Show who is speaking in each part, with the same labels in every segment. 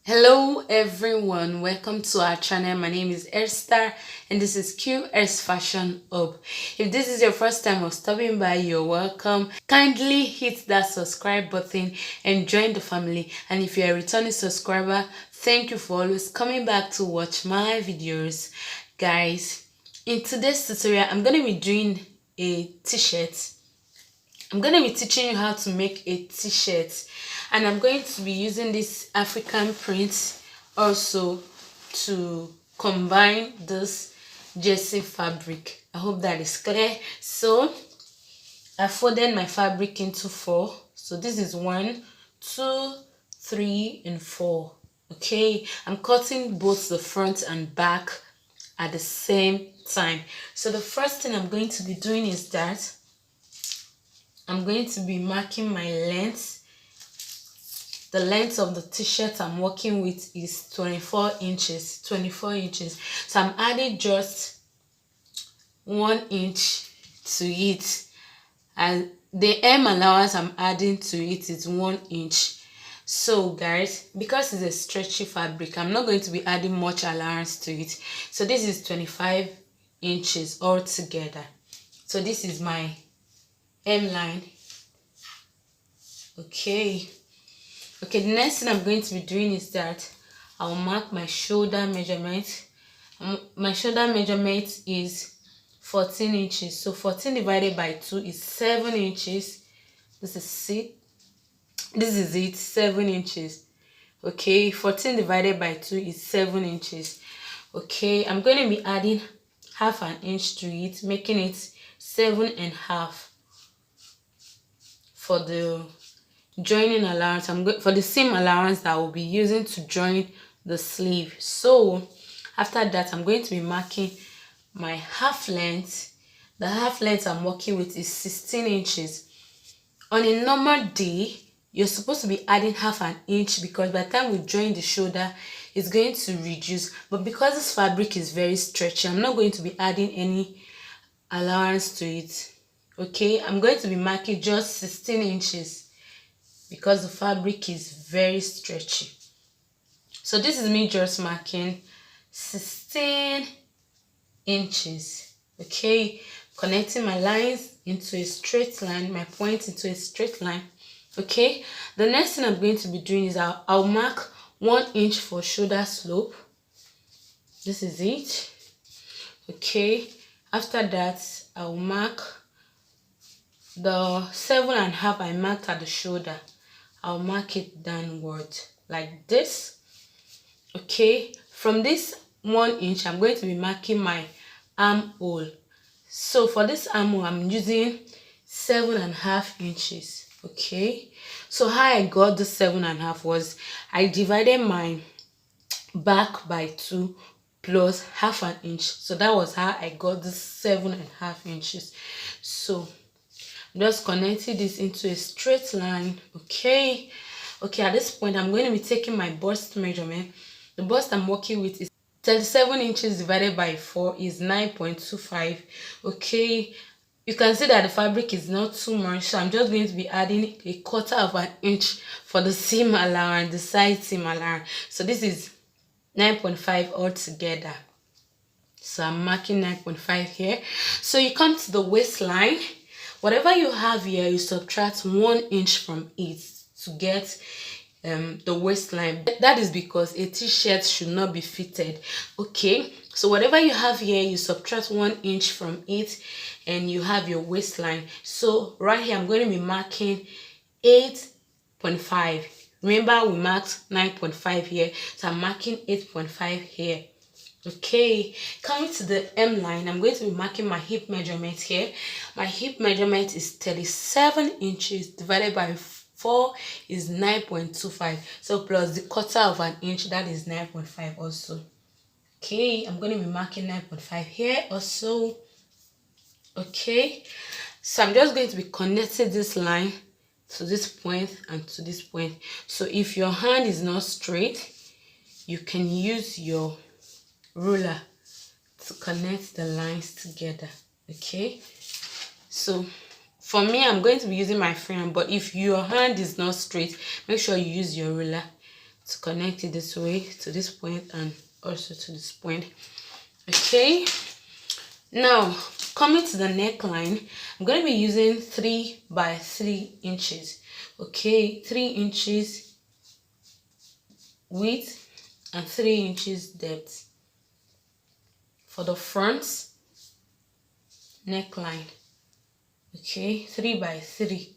Speaker 1: Hello everyone, welcome to our channel. My name is Esther and this is Q-Est Fashion Hub. If this is your first time of stopping by, you're welcome. Kindly hit that subscribe button and join the family. And if you're a returning subscriber, thank you for always coming back to watch my videos. Guys, in today's tutorial, I'm going to be doing a t-shirt. I'm going to be teaching you how to make a t-shirt, and I'm going to be using this African print also to combine this jersey fabric. I hope that is clear. So I folded my fabric into 4. So this is 1, 2, 3 and 4. Okay, I'm cutting both the front and back at the same time. So the first thing I'm going to be doing is that I'm going to be marking my length. The length of the t-shirt I'm working with is 24 inches. So I'm adding just 1 inch to it, and the hem allowance I'm adding to it is 1 inch. So guys, because it's a stretchy fabric, I'm not going to be adding much allowance to it. So this is 25 inches altogether. So this is my hem line. Okay, the next thing I'm going to be doing is that I'll mark my shoulder measurement. My shoulder measurement is 14 inches. So 14 divided by 2 is 7 inches. This is it, 7 inches. Okay, 14 divided by 2 is 7 inches. Okay, I'm going to be adding half an inch to it, making it 7.5 for the joining allowance. For the seam allowance that I will be using to join the sleeve. So after that, I'm going to be marking my half length. The half length I'm working with is 16 inches. On a normal day, you're supposed to be adding half an inch, because by the time we join the shoulder, it's going to reduce. But because this fabric is very stretchy, I'm not going to be adding any allowance to it. Okay, I'm going to be marking just 16 inches because the fabric is very stretchy. So this is me just marking 16 inches. Okay, connecting my lines into a straight line, my point into a straight line. Okay, the next thing I'm going to be doing is I'll mark 1 inch for shoulder slope. This is it. Okay, after that I'll mark the 7.5 I marked at the shoulder. I'll mark it downward like this. Okay, from this 1 inch, I'm going to be marking my armhole. So for this armhole, I'm using 7.5 inches. Okay, so how I got the 7.5 was I divided my back by 2 plus half an inch. So that was how I got the 7.5 inches. So just connecting this into a straight line. Okay, at this point I'm going to be taking my bust measurement. The bust I'm working with is 37 inches divided by 4 is 9.25. okay, you can see that the fabric is not too much, so I'm just going to be adding a 1/4 of an inch for the seam allowance, the side seam allowance. So this is 9.5 altogether. So I'm marking 9.5 here. So you come to the waistline. Whatever you have here, you subtract 1 inch from it to get the waistline. That is because a t-shirt should not be fitted. Okay, so whatever you have here, you subtract 1 inch from it and you have your waistline. So right here, I'm going to be marking 8.5. Remember, we marked 9.5 here, so I'm marking 8.5 here. Okay, coming to the hem line, I'm going to be marking my hip measurement here. My hip measurement is 37 inches divided by 4 is 9.25. So plus the 1/4 of an inch, that is 9.5 also. Okay, I'm going to be marking 9.5 here also. Okay, so I'm just going to be connecting this line to this point and to this point. So if your hand is not straight, you can use your ruler to connect the lines together. Okay, so for me, I'm going to be using my free hand, but if your hand is not straight, make sure you use your ruler to connect it this way to this point and also to this point. Okay, now coming to the neckline, I'm going to be using 3 by 3 inches. Okay, 3 inches width and 3 inches depth for the front neckline. Okay, 3 by 3,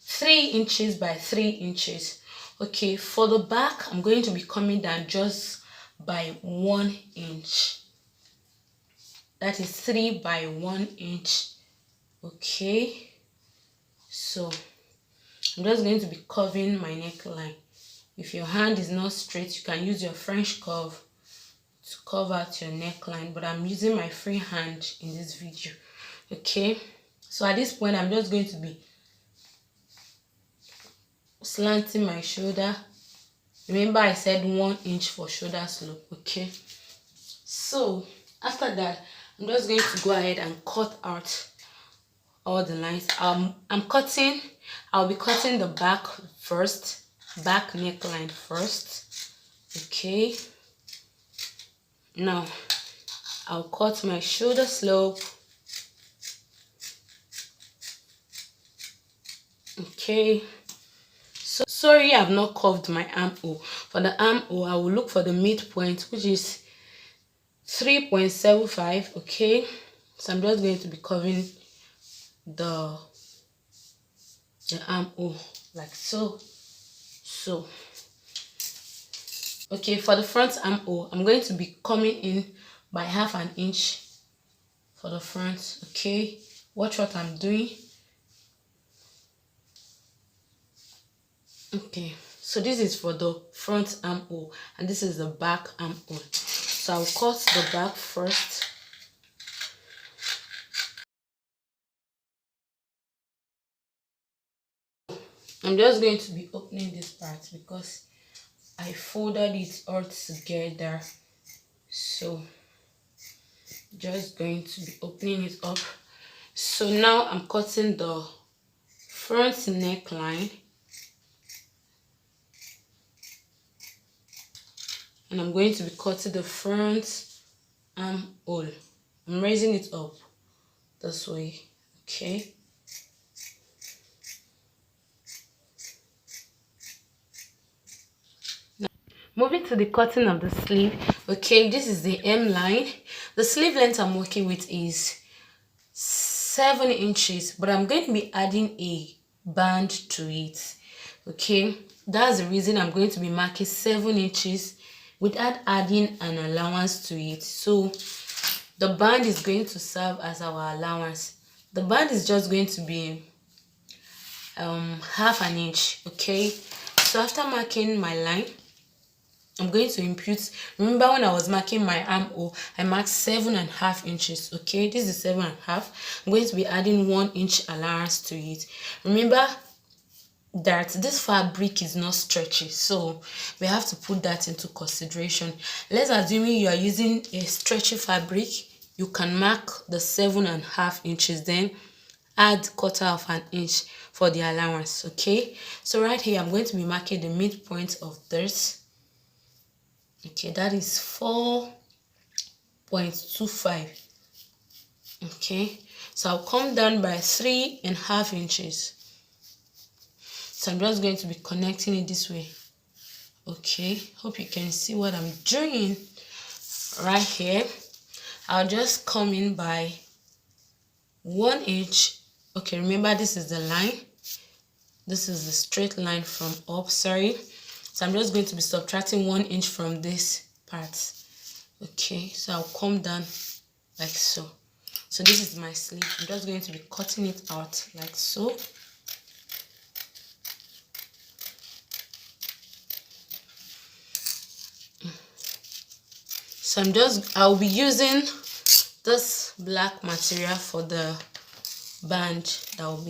Speaker 1: 3 inches by 3 inches. Okay, for the back, I'm going to be coming down just by 1 inch. That is 3 by 1 inch. Okay, so I'm just going to be curving my neckline. If your hand is not straight, you can use your French curve to curve out your neckline, but I'm using my free hand in this video. Okay, so at this point, I'm just going to be slanting my shoulder. Remember I said 1 inch for shoulder slope. Okay, so after that, I'm just going to go ahead and cut out all the lines. I'll be cutting the back first, back neckline first. Okay, now I'll cut my shoulder slope. Okay, so sorry I've not curved my armhole. For the armhole, I will look for the midpoint, which is 3.75. okay, so I'm just going to be curving the armhole like so. Okay, for the front armhole, I'm going to be coming in by 1/2 inch for the front. Okay, watch what I'm doing. Okay, so this is for the front armhole and this is the back armhole. So I'll cut the back first. I'm just going to be opening this part because I folded it all together. So just going to be opening it up. So now I'm cutting the front neckline. And I'm going to be cutting the front armhole. I'm raising it up this way. Okay. Now, moving to the cutting of the sleeve. Okay, this is the M line. The sleeve length I'm working with is 7 inches, but I'm going to be adding a band to it. Okay, that's the reason I'm going to be marking 7 inches without adding an allowance to it. So the band is going to serve as our allowance. The band is just going to be 1/2 inch. Okay, so after marking my line, I'm going to impute. Remember when I was marking my armhole, I marked 7.5 inches. Okay, this is 7.5. I'm going to be adding 1 inch allowance to it. Remember that this fabric is not stretchy, so we have to put that into consideration. Let's assume you are using a stretchy fabric. You can mark the 7.5 inches, then add 1/4 inch for the allowance. Okay, so right here I'm going to be marking the midpoint of this. Okay, that is 4.25. okay, so I'll come down by 3.5 inches. So I'm just going to be connecting it this way. Okay, hope you can see what I'm doing right here. I'll just come in by 1 inch. Okay, remember this is the line. This is the straight line from up, sorry. So I'm just going to be subtracting 1 inch from this part. Okay, so I'll come down like so. So this is my sleeve. I'm just going to be cutting it out like so. So I'll be using this black material for the band that will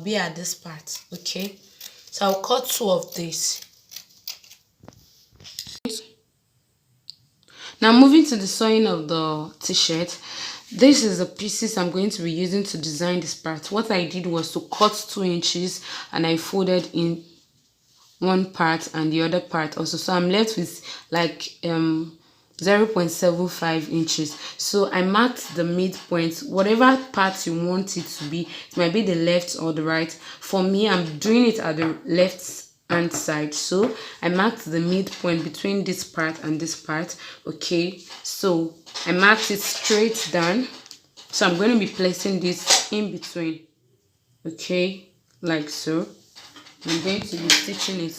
Speaker 1: be at this part. Okay, so I'll cut 2 of these. Now moving to the sewing of the t-shirt, this is the pieces I'm going to be using to design this part. What I did was to cut 2 inches and I folded in one part and the other part also, so I'm left with like 0.75 inches. So I marked the midpoint, whatever part you want it to be. It might be the left or the right. For me, I'm doing it at the left hand side, so I marked the midpoint between this part and this part. Okay, so I marked it straight down, so I'm going to be placing this in between. Okay, like so. I'm going to be stitching it.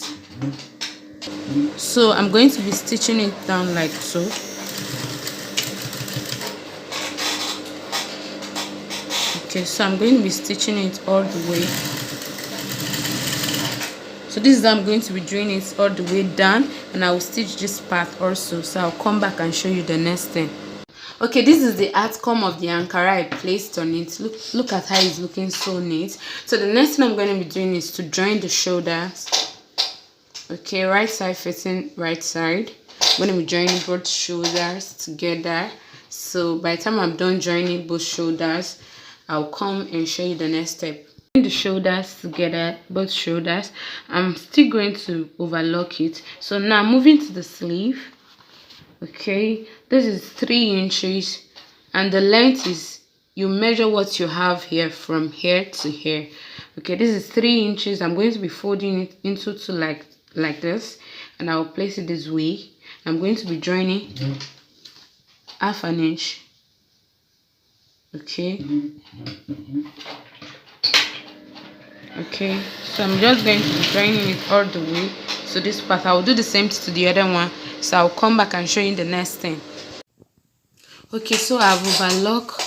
Speaker 1: So I'm going to be stitching it down like so. Okay, so I'm going to be stitching it all the way. So this is how I'm going to be doing it all the way down, and I will stitch this part also. So I'll come back and show you the next thing. Okay, this is the outcome of the Ankara I placed on it. Look at how it's looking so neat. So the next thing I'm going to be doing is to join the shoulders. Okay, right side facing right side. I'm going to be joining both shoulders together. So by the time I'm done joining both shoulders, I'll come and show you the next step. The shoulders together, both shoulders, I'm still going to overlock it. So now moving to the sleeve. Okay, this is 3 inches, and the length is, you measure what you have here from here to here. Okay, this is 3 inches. I'm going to be folding it into two like this, and I'll place it this way. I'm going to be joining half an inch. Okay, okay, so I'm just going to be joining it all the way. So this part, I'll do the same to the other one. So I'll come back and show you the next thing. Okay, so I've overlocked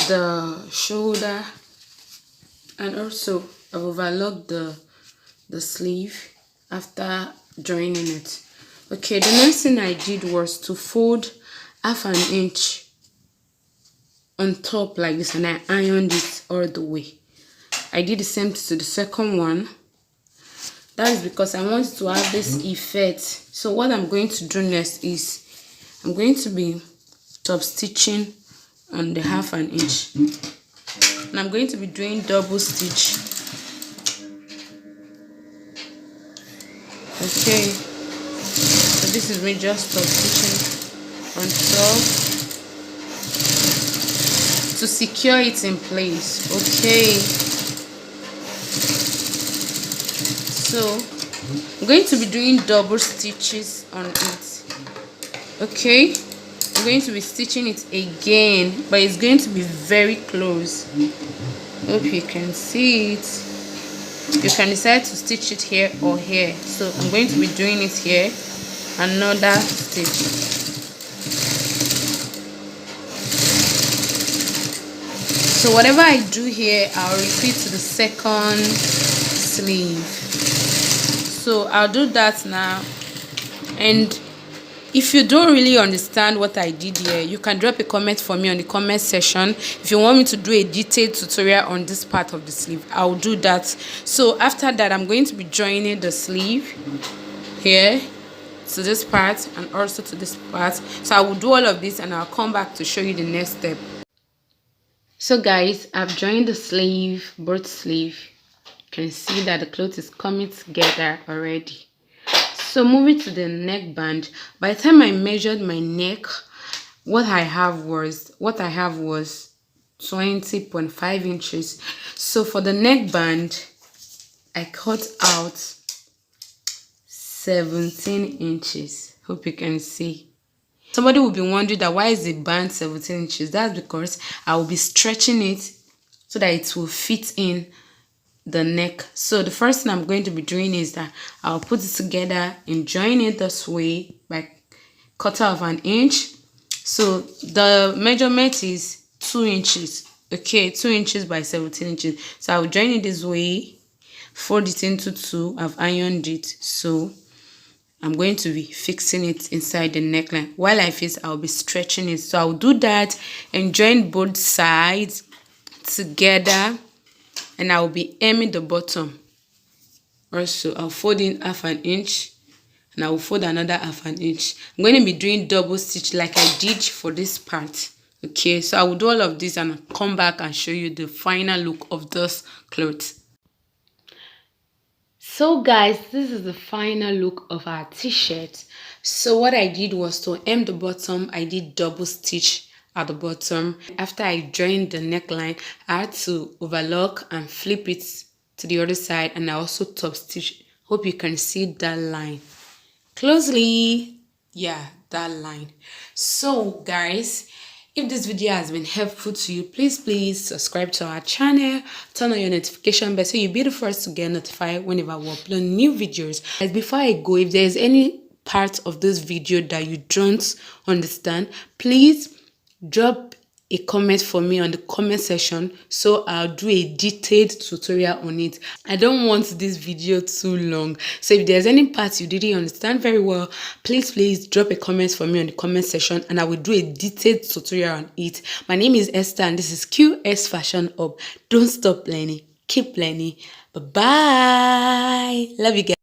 Speaker 1: the shoulder, and also I've overlocked the sleeve after joining it. Okay, the next thing I did was to fold half an inch on top like this, and I ironed it all the way. I did the same to the second one. That is because I want to have this effect. So what I'm going to do next is I'm going to be top stitching on the half an inch, and I'm going to be doing double stitch. Okay, so this is me just top stitching on top to secure it in place. Okay, so I'm going to be doing double stitches on it. Okay, I'm going to be stitching it again, but it's going to be very close. Hope you can see it. You can decide to stitch it here or here. So I'm going to be doing it here, another stitch. So whatever I do here, I'll repeat to the second sleeve. So I'll do that now. And if you don't really understand what I did here, you can drop a comment for me on the comment section. If you want me to do a detailed tutorial on this part of the sleeve, I'll do that. So after that, I'm going to be joining the sleeve here to this part and also to this part. So I will do all of this, and I'll come back to show you the next step. So guys, I've joined the sleeve, both sleeve. You can see that the cloth is coming together already. So moving to the neckband, by the time I measured my neck, what I have was 20.5 inches. So for the neckband, I cut out 17 inches. Hope you can see. Somebody will be wondering that why is the band 17 inches? That's because I will be stretching it so that it will fit in the neck. So the first thing I'm going to be doing is that I'll put it together and join it this way by 1/4 inch. So the measurement is 2 inches. Okay, 2 inches by 17 inches. So I'll join it this way, fold it into two. I've ironed it, so I'm going to be fixing it inside the neckline. While I fix, I'll be stretching it. So I'll do that and join both sides together, and I will be hemming the bottom. Also, I'll fold in 1/2 inch, and I will fold another 1/2 inch. I'm going to be doing double stitch like I did for this part. Okay, so I will do all of this and I'll come back and show you the final look of this cloth. So guys, this is the final look of our t-shirt. So what I did was to hem the bottom. I did double stitch at the bottom. After I joined the neckline, I had to overlock and flip it to the other side, and I also top stitch. Hope you can see that line closely. Yeah, that line. So guys, if this video has been helpful to you, please subscribe to our channel, turn on your notification bell so you'll be the first to get notified whenever we upload new videos. As before I go, if there's any part of this video that you don't understand, please drop a comment for me on the comment section, so I'll do a detailed tutorial on it. I don't want this video too long, so if there's any part you didn't understand very well, please drop a comment for me on the comment section and I will do a detailed tutorial on it. My name is Esther and this is Q-Est Fashion Hub. Don't stop learning, keep learning. Bye bye. Love you guys.